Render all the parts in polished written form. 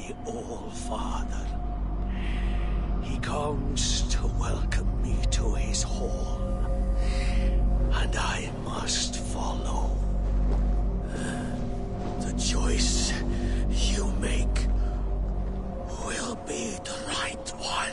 the All-Father. He comes to welcome me to his hall, and I must follow. The choice you make will be the right one.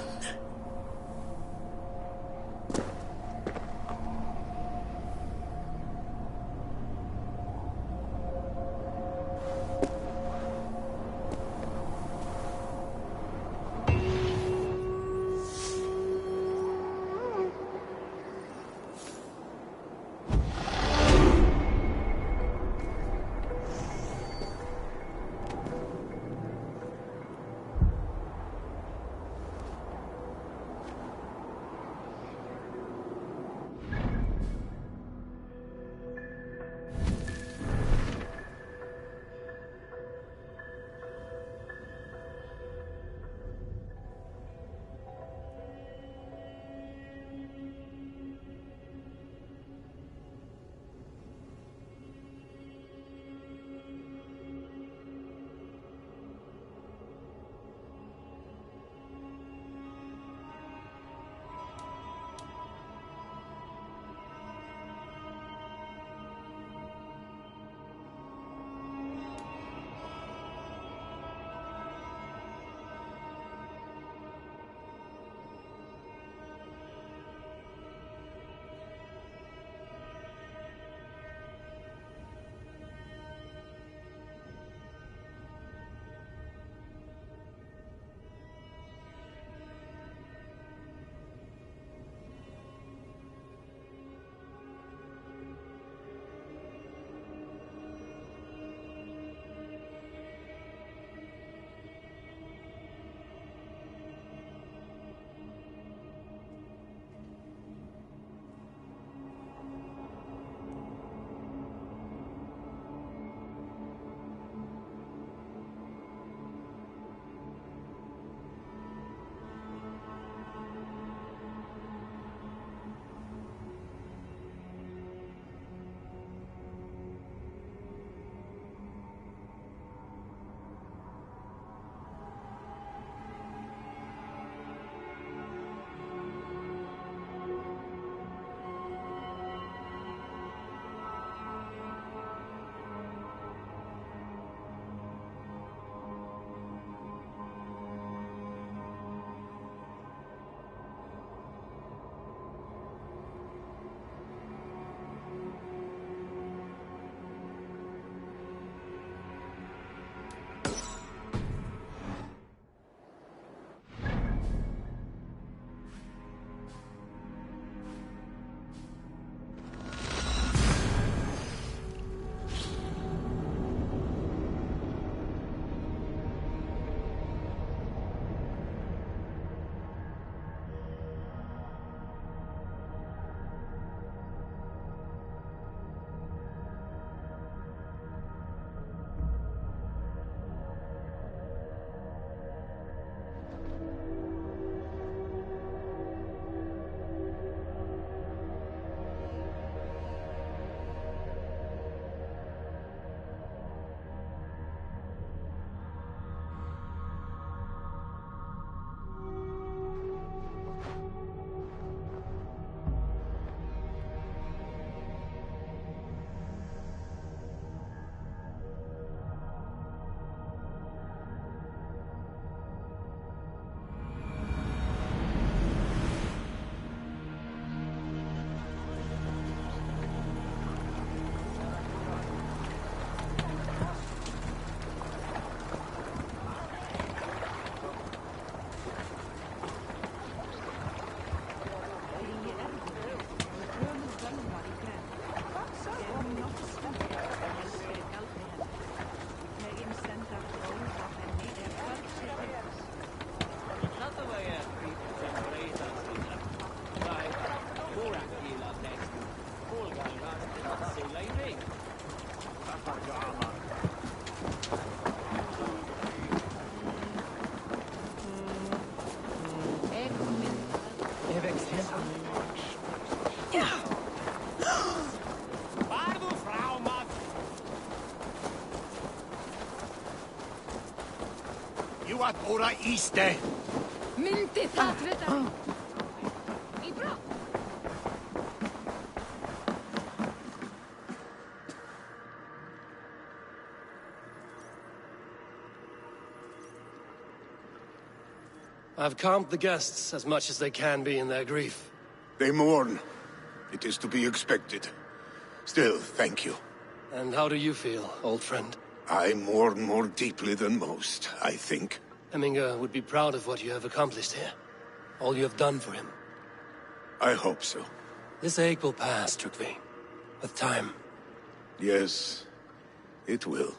You are ora iste. Mynti það vita. Í brá. I've calmed the guests as much as they can be in their grief. They mourn. It is to be expected. Still, thank you. And how do you feel, old friend? I mourn more deeply than most, I think. Hemminger would be proud of what you have accomplished here. All you have done for him. I hope so. This ache will pass, Trygve. With time. Yes, it will.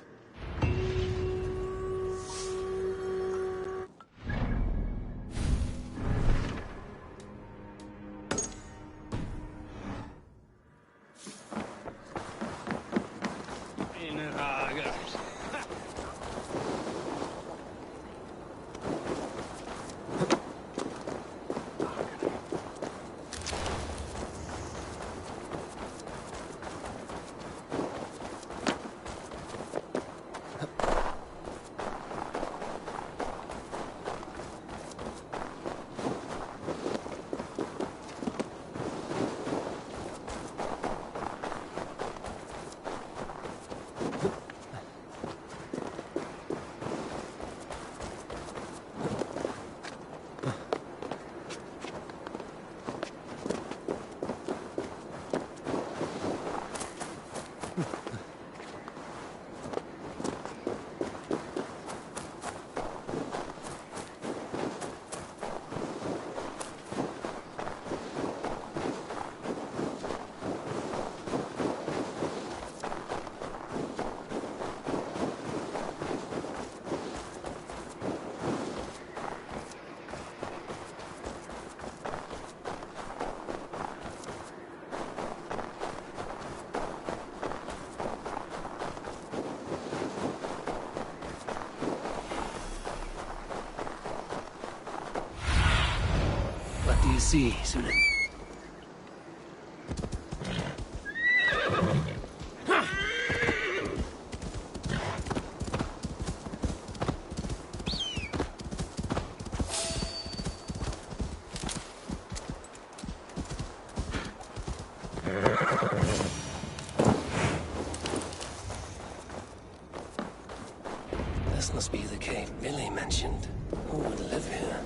What do you see, Sunan? This must be the cave Billy mentioned. Who would live here?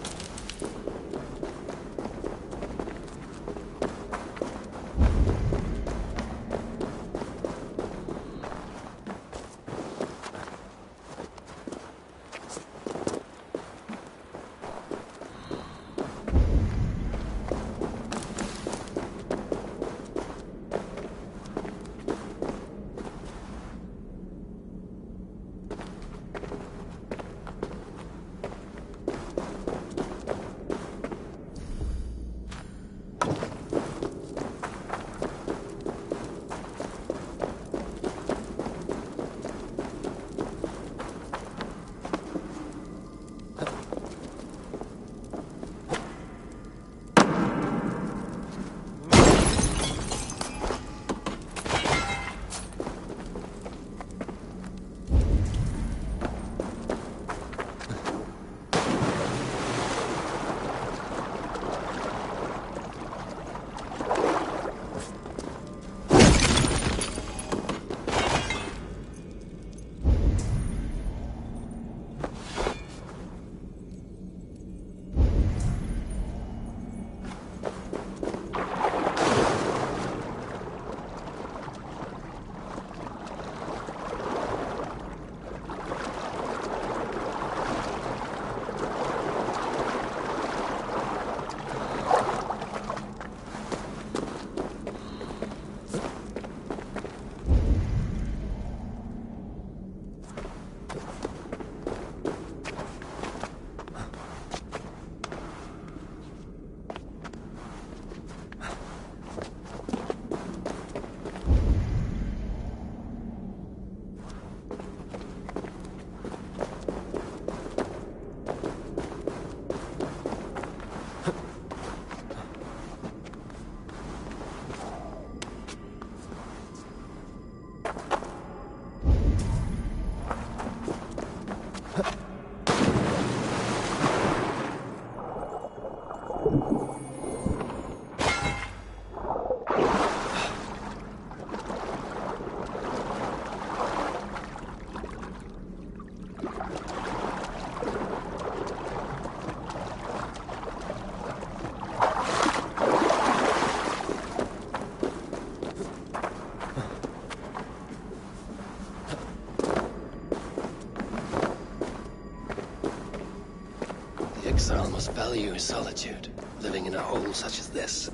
exile must value his solitude, living in a hole such as this.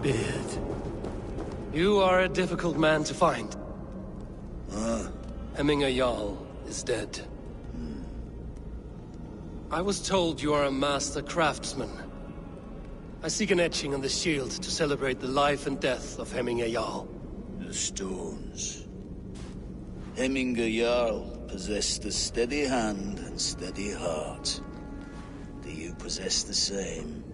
Beard. You are a difficult man to find. Hemminger Jarl is dead. I was told you are a master craftsman. I seek an etching on the shield to celebrate the life and death of Hemminger Jarl. The stones. Hemminger Jarl possessed a steady hand and steady heart. Do you possess the same?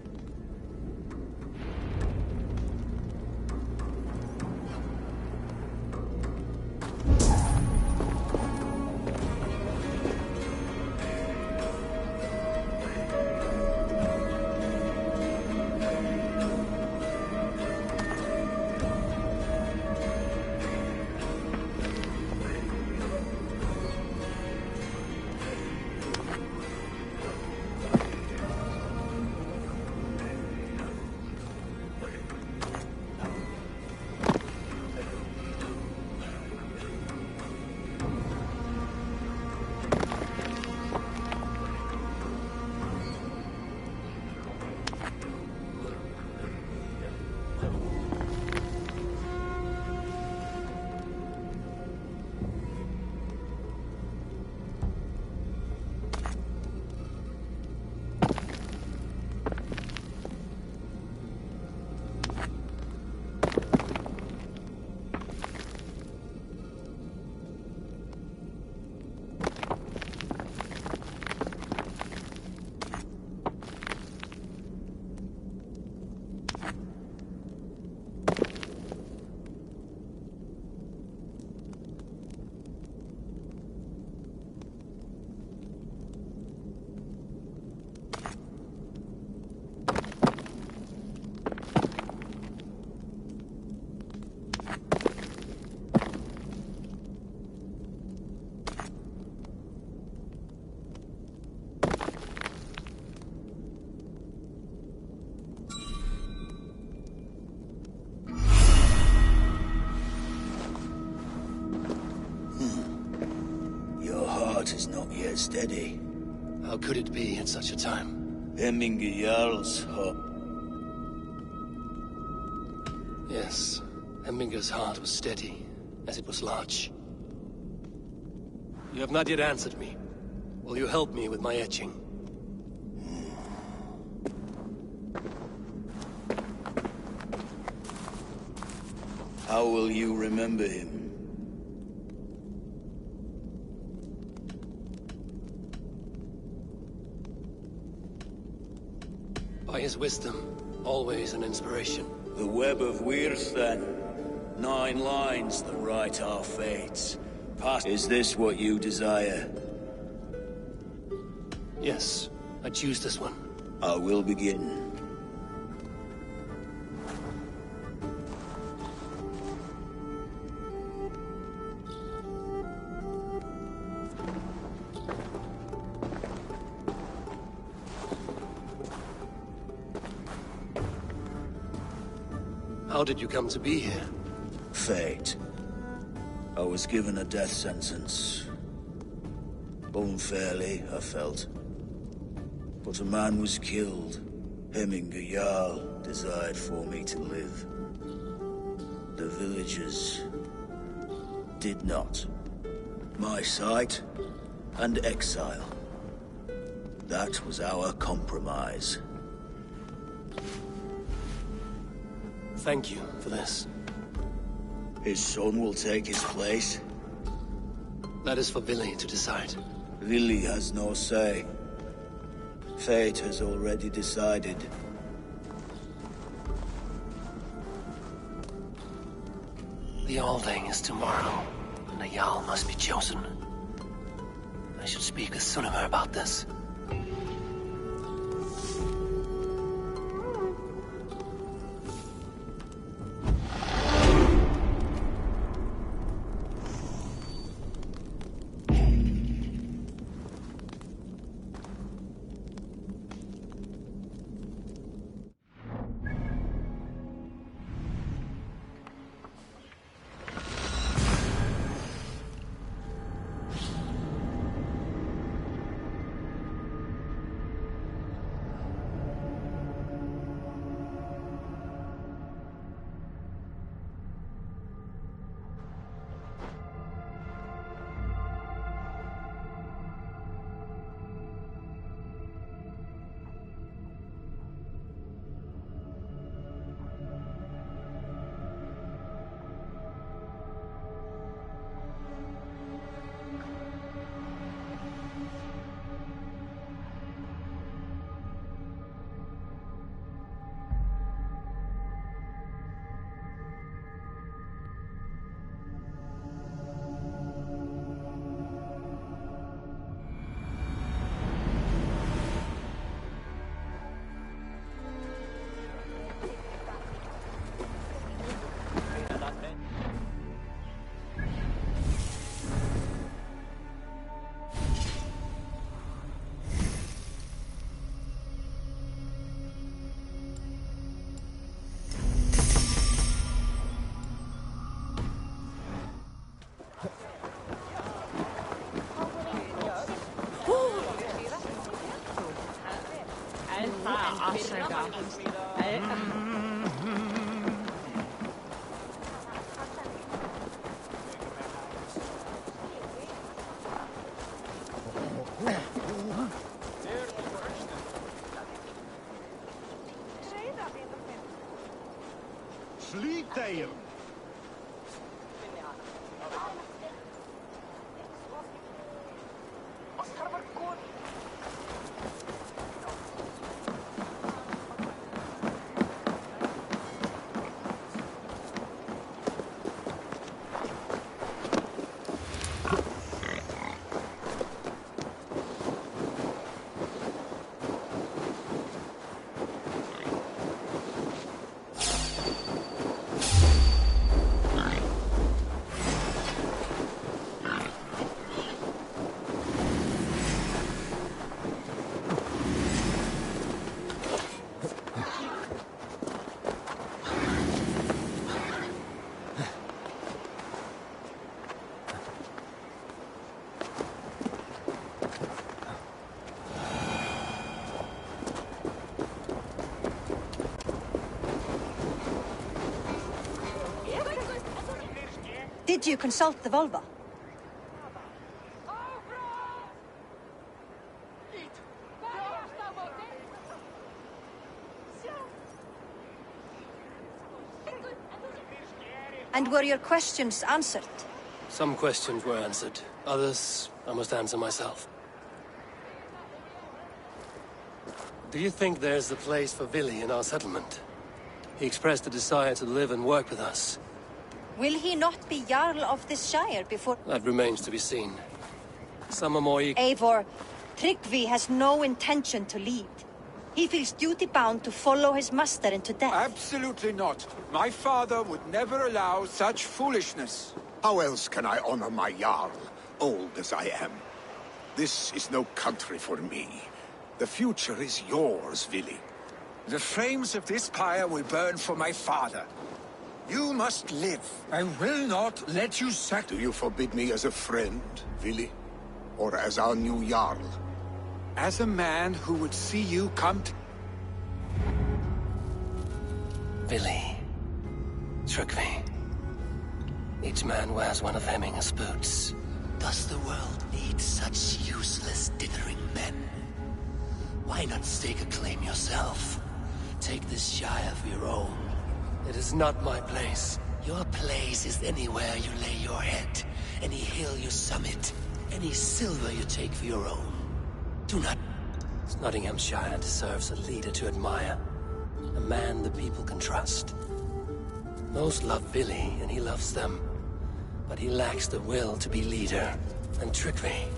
Is not yet steady. How could it be at such a time? Hemminger Jarl's heart. Yes, Hemminger's heart was steady, as it was large. You have not yet answered me. Will you help me with my etching? How will you remember him? By his wisdom, always an inspiration. The web of Wirth, then. 9 lines that write our fates. Is this what you desire? Yes, I choose this one. I will begin. How did you come to be here? Fate. I was given a death sentence. Unfairly, I felt. But a man was killed. Hemminger Jarl desired for me to live. The villagers did not. My sight and exile. That was our compromise. Thank you for this. His son will take his place. That is for Billy to decide. Vili has no say. Fate has already decided. The Alding is tomorrow, and a Jarl must be chosen. I should speak with Sunnema about this. Slitair! Did you consult the vulva? And were your questions answered? Some questions were answered. Others, I must answer myself. Do you think there's a place for Vili in our settlement? He expressed a desire to live and work with us. Will he not be Jarl of this shire before... That remains to be seen. Some are more eager... Eivor, Tryggvi has no intention to lead. He feels duty-bound to follow his master into death. Absolutely not. My father would never allow such foolishness. How else can I honor my Jarl, old as I am? This is no country for me. The future is yours, Vili. The flames of this pyre will burn for my father. You must live. I will not let you Do you forbid me as a friend, Vili? Or as our new Jarl? as a man who would see you come to... Vili. Tryggvi. Each man wears one of Hemminger's boots. Does the world need such useless dithering men? Why not stake a claim yourself? Take this shire for your own. It is not my place. Your place is anywhere you lay your head, any hill you summit, Any silver you take for your own. Do not... Nottinghamshire deserves a leader to admire. A man the people can trust. Most love Billy, and he loves them. But he lacks the will to be leader. And Trickery.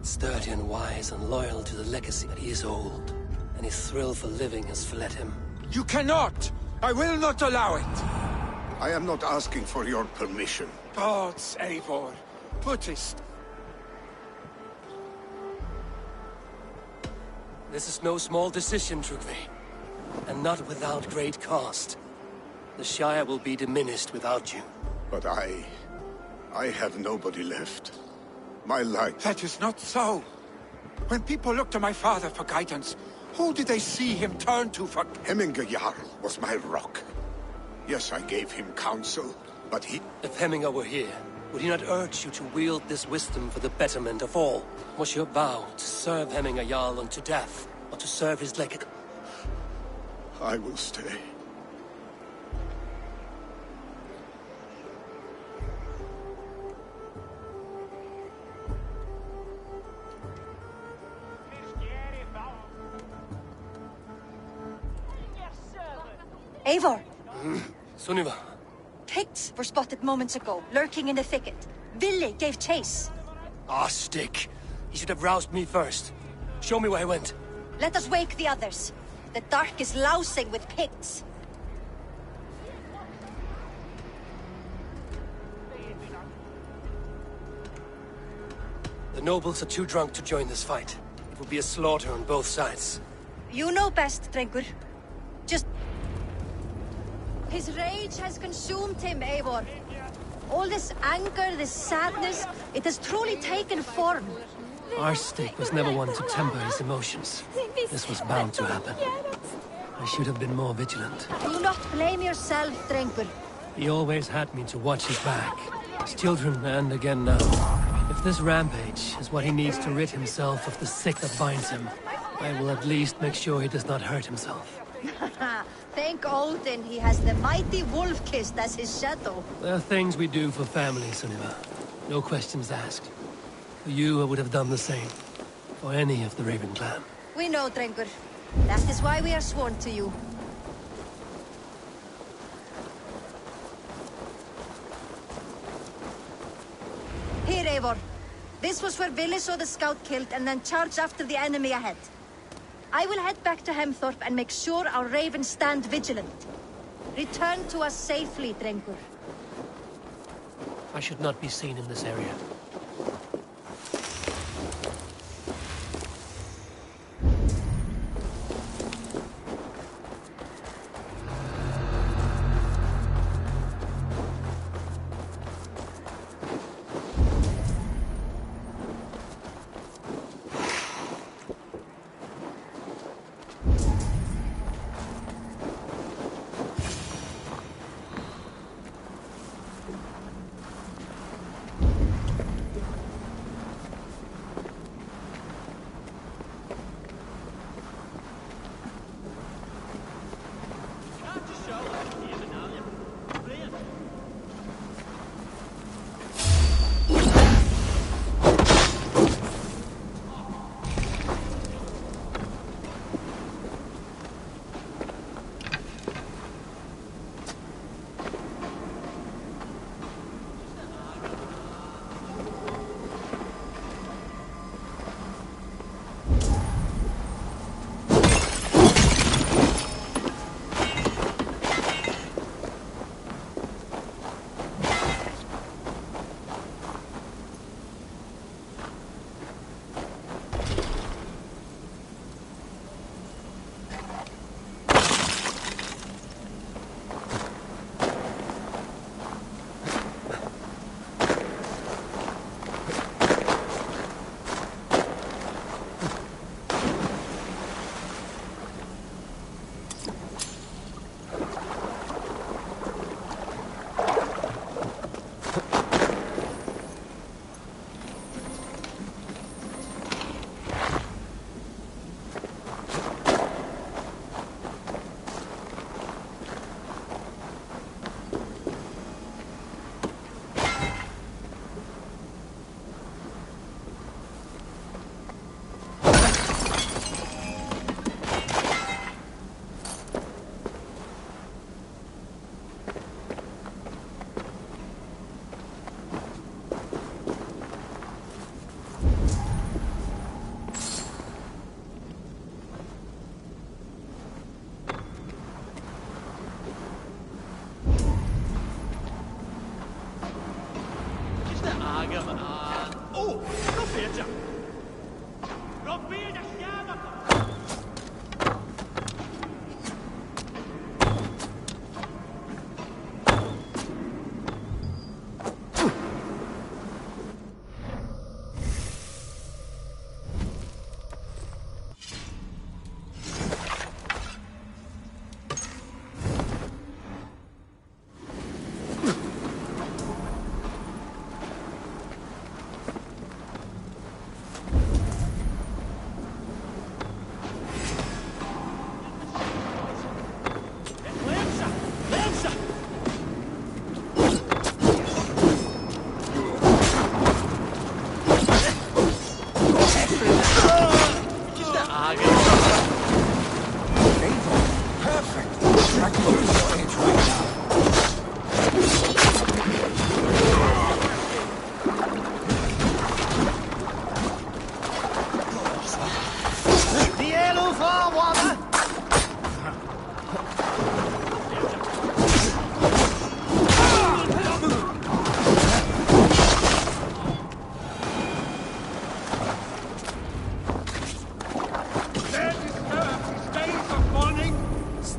Sturdy and wise and loyal to the legacy, but he is old. And his thrill for living has fled him. You cannot! I will not allow it! I am not asking for your permission. Gods, Eivor, Buddhist. This is no small decision, Trickery. And not without great cost. The Shire will be diminished without you. But I have nobody left. My life... That is not so. When people look to my father for guidance, who did they see him turn to for... Hemminger Jarl was my rock. Yes, I gave him counsel, but he... If Hemminger were here, would he not urge you to wield this wisdom for the betterment of all? Was your vow to serve Hemminger Jarl unto death, or to serve his legate? I will stay. Eivor! Sunniva. Picts were spotted moments ago, lurking in the thicket. Ville gave chase. Ah, stick. He should have roused me first. Show me where he went. Let us wake the others. The dark is lousing with Picts. The nobles are too drunk to join this fight. It will be a slaughter on both sides. You know best, Drengur. Just... His rage has consumed him, Eivor. All this anger, this sadness, it has truly taken form. Arstic was never one to temper his emotions. This was bound to happen. I should have been more vigilant. Do not blame yourself, Drengur. He always had me to watch his back. His children, and again now. If this rampage is what he needs to rid himself of the sick that binds him, I will at least make sure he does not hurt himself. Thank Odin he has the mighty Wolf-Kissed as his shadow. There are things we do for family, Sunniva. No questions asked. For you, I would have done the same. For any of the Raven clan. We know, Drengur. That is why we are sworn to you. Here, Eivor. This was where Ville saw the scout killed and then charged after the enemy ahead. I will head back to Hemthorpe and make sure our ravens stand vigilant. Return to us safely, Drengur. I should not be seen in this area.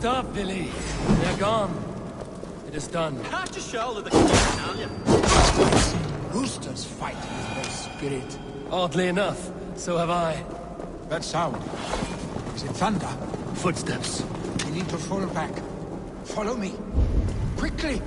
Stop, Billy. They're gone. It is done. Catch a shell of the Roosters fight with no spirit. Oddly enough, so have I. That sound. Is it thunder? Footsteps. We need to fall back. Follow me. Quickly!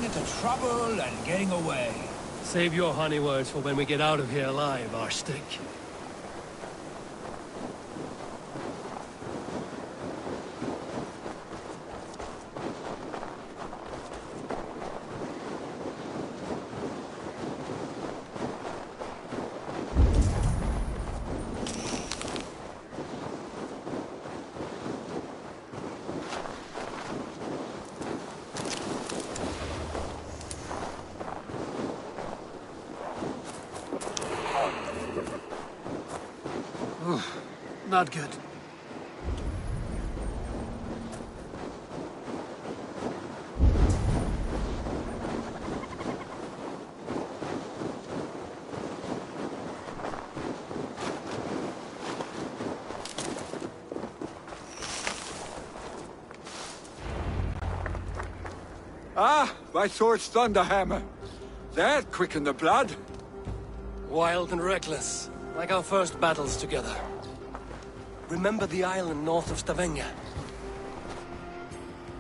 into trouble and getting away. Save your honey words for when we get out of here alive, Arstick. Not good. Ah, my sword's Thunderhammer. That quickened the blood. Wild and reckless, like our first battles together. Remember the island north of Stavanger?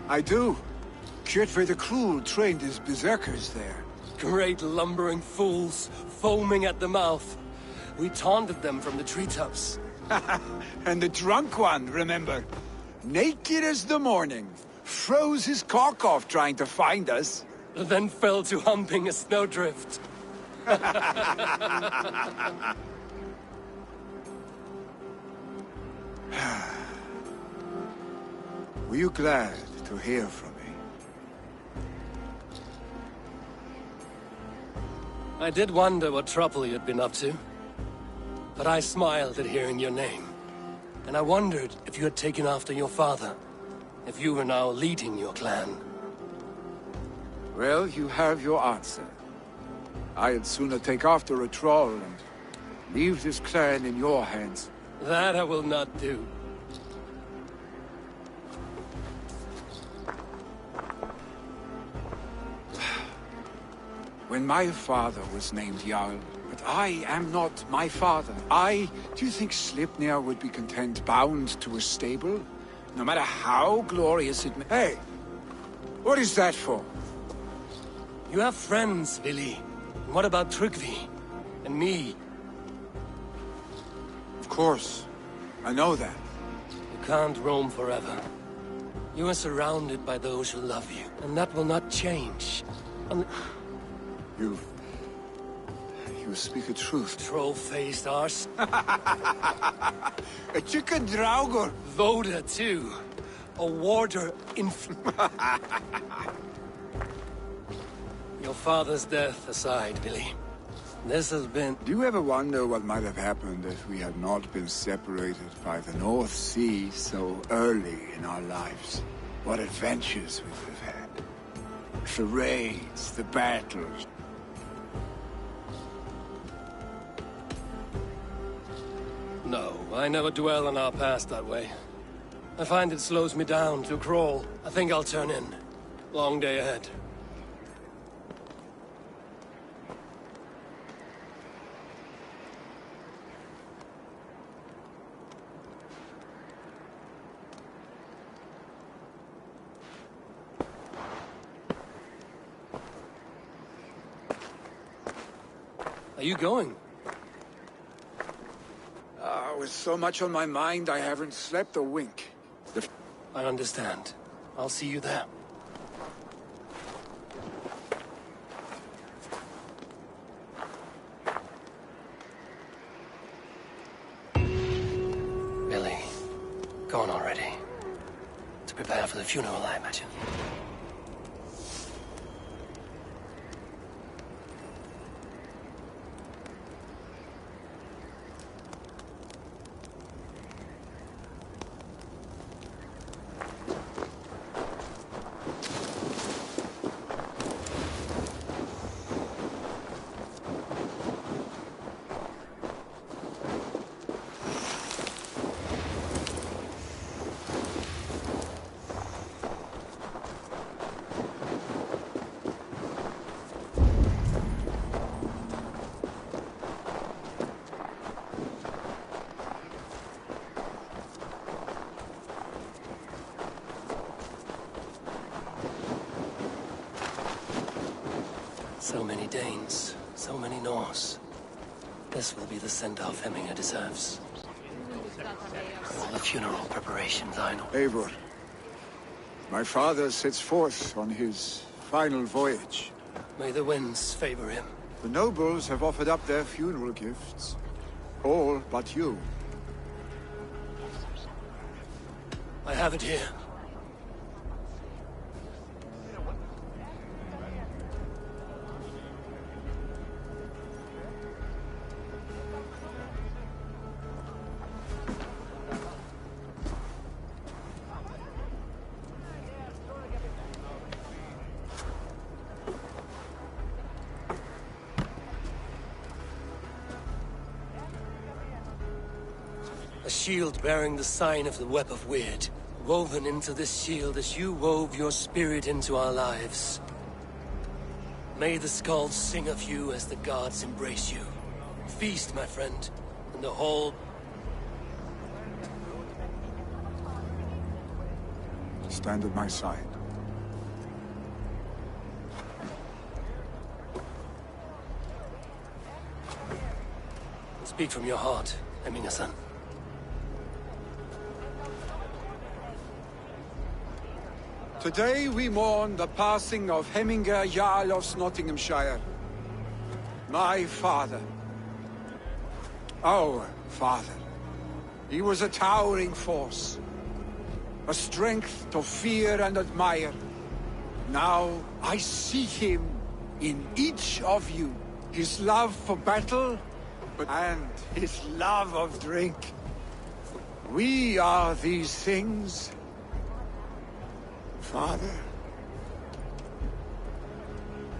I do. Kjotve the Cruel trained his berserkers there. Great lumbering fools, foaming at the mouth. We taunted them from the treetops. And the drunk one, remember? Naked as the morning. Froze his cock off trying to find us. Then fell to humping a snowdrift. Were you glad to hear from me? I did wonder what trouble you'd been up to. But I smiled at hearing your name. And I wondered if you had taken after your father. If you were now leading your clan. Well, you have your answer. I'd sooner take after a troll and leave this clan in your hands. That I will not do. When my father was named Jarl, but I am not my father. Do you think Sleipnir would be content bound to a stable? No matter how glorious it may... Hey! What is that for? You have friends, Billy. And what about Tryggvi? And me? Of course. I know that. You can't roam forever. You are surrounded by those who love you. And that will not change. You speak a truth. Troll-faced arse. A chicken draugur. Voda, too. A warder in... Your father's death aside, Billy. This has been... Do you ever wonder what might have happened if we had not been separated by the North Sea so early in our lives? What adventures we would have had. The raids, the battles. No, I never dwell on our past that way. I find it slows me down to crawl. I think I'll turn in. Long day ahead. Are you going? With so much on my mind, I haven't slept a wink. I understand. I'll see you there. Billy, gone already. To prepare for the funeral, I imagine. So many Danes, so many Norse. This will be the send-off Hemminger deserves. All the funeral preparations, I know. Eivor, my father sets forth on his final voyage. May the winds favor him. The nobles have offered up their funeral gifts. All but you. I have it here. A shield bearing the sign of the Web of Weird, woven into this shield as you wove your spirit into our lives. May the skalds sing of you as the gods embrace you. Feast, my friend, and the whole... Stand at my side. Speak from your heart, Hemminger-son. Today we mourn the passing of Hemminger Jarl of Nottinghamshire. My father. Our father. He was a towering force. A strength to fear and admire. Now I see him in each of you. His love for battle, and his love of drink. We are these things. Father,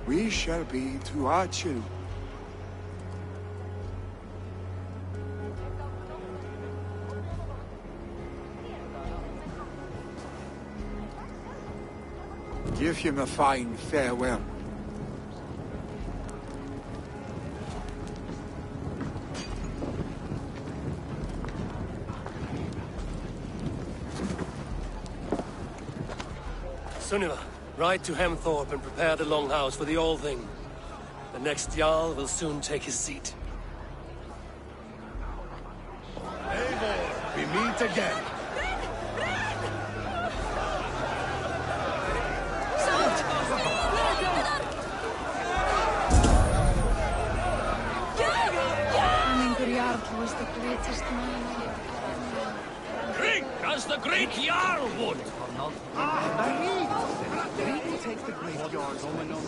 we shall be to our children. Give him a fine farewell. Sunniva, ride to Hemthorpe and prepare the Longhouse for the All-Thing. The next Jarl will soon take his seat. Eivor, we meet again. Was the greatest man. Drink as the great Jarl would! Drink takes the great Jarl's hominum.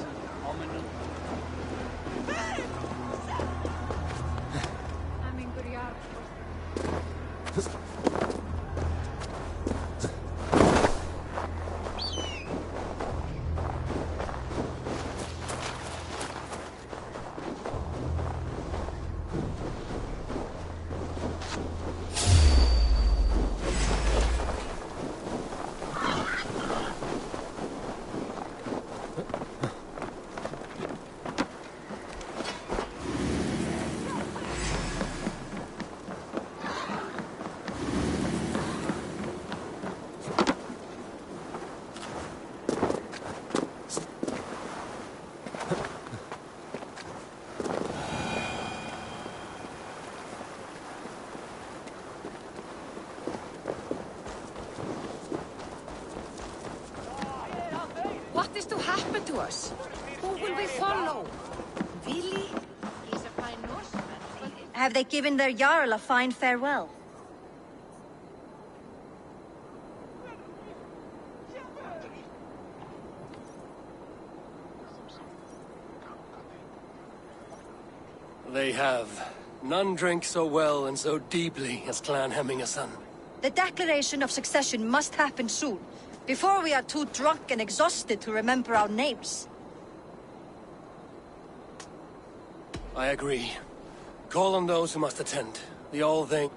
What is to happen to us? Who will we follow? Vili? He's a fine Norseman. Have they given their Jarl a fine farewell? They have. None drink so well and so deeply as Clan Hemminger-son. The declaration of succession must happen soon, before we are too drunk and exhausted to remember our names. I agree. Call on those who must attend. The All-Thing...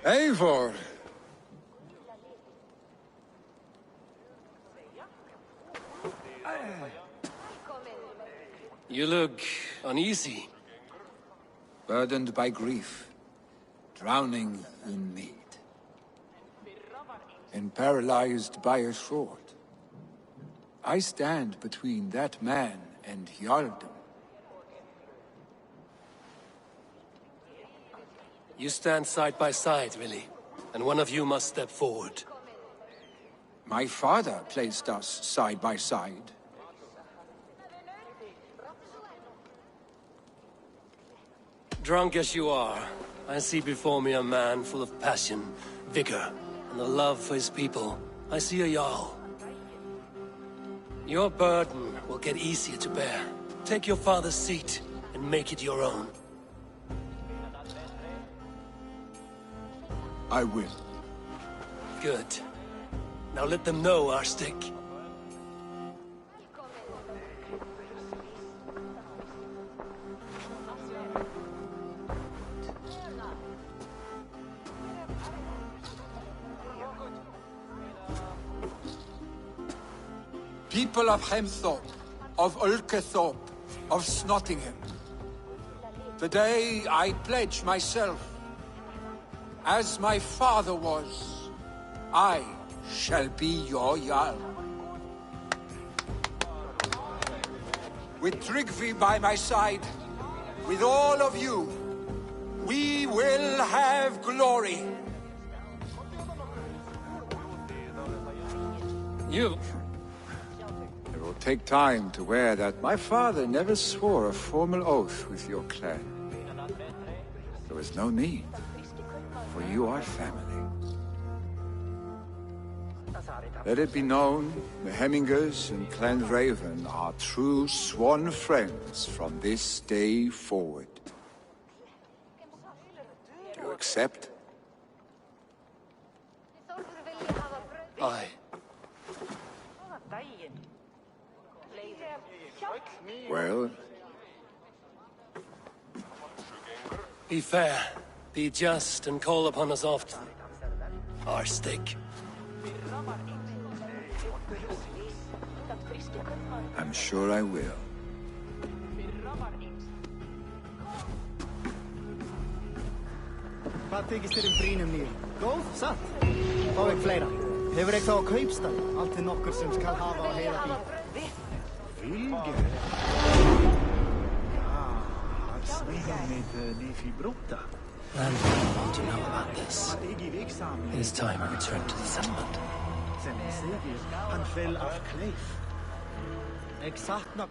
Eivor! You look uneasy. burdened by grief, drowning in need, and paralyzed by a sword. I stand between that man and Jarldom. You stand side by side, really, and one of you must step forward. My father placed us side by side. Drunk as you are, I see before me a man full of passion, vigor, and a love for his people. I see a Jarl. Your burden will get easier to bear. Take your father's seat and make it your own. I will. Good. Now let them know our stick. People of Hemthorpe, of Ulkethorpe, of Snottingham. Today I pledge myself. As my father was, I shall be your Jarl. With Tryggvi by my side, with all of you, we will have glory. You... It will take time to wear that. My father never swore a formal oath with your clan. There was no need, for you are family. Let it be known, the Hemmingers and Clan Raven are true sworn friends from this day forward. Do you accept? Aye. Well, Be fair, be just, and call upon us often. Our stick. I'm sure I will. Hvað þykist þér brínum nýjum? Góð, satt? Fá ekki fleira. Hefur ekki þá á kaupstað? Allt til nokkur sem skal hafa á heiða bíl. Fylgir? Ja, han snackar med Nefi Brotta. And we want to know about this. It is time I return to the settlement. Sen ser vi, han föll av Kleif. Exakt nog.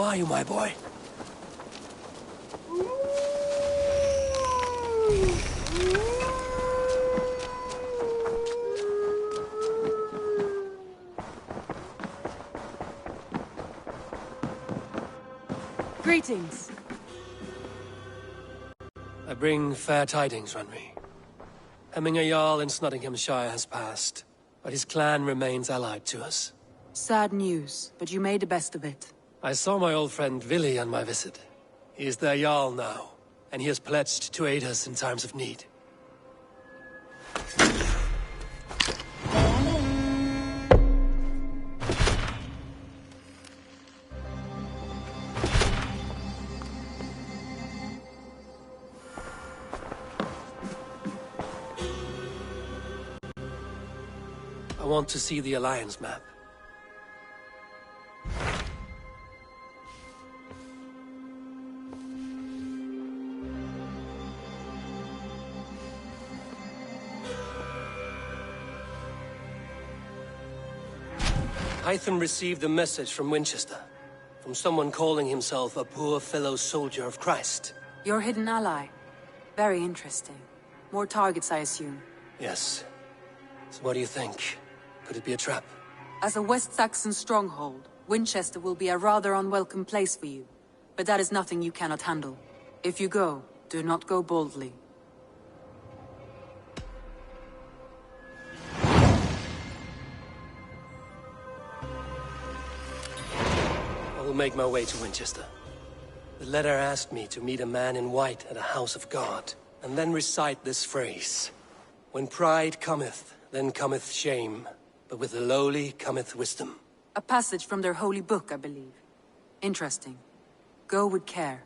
are you, my boy? Greetings. I bring fair tidings, Runry. Hemminger Jarl in Nottinghamshire has passed, but his clan remains allied to us. Sad news, but you made the best of it. I saw my old friend Vili on my visit. He is their Jarl now, and he has pledged to aid us in times of need. I want to see the Alliance map. Hytham received a message from Winchester, from someone calling himself a poor fellow soldier of Christ. Your hidden ally. Very interesting. More targets, I assume. Yes. So what do you think? Could it be a trap? As a West Saxon stronghold, Winchester will be a rather unwelcome place for you. But that is nothing you cannot handle. If you go, do not go boldly. I will make my way to Winchester. The letter asked me to meet a man in white at a house of God, and then recite this phrase. When pride cometh, then cometh shame, but with the lowly cometh wisdom. A passage from their holy book, I believe. Interesting. Go with care.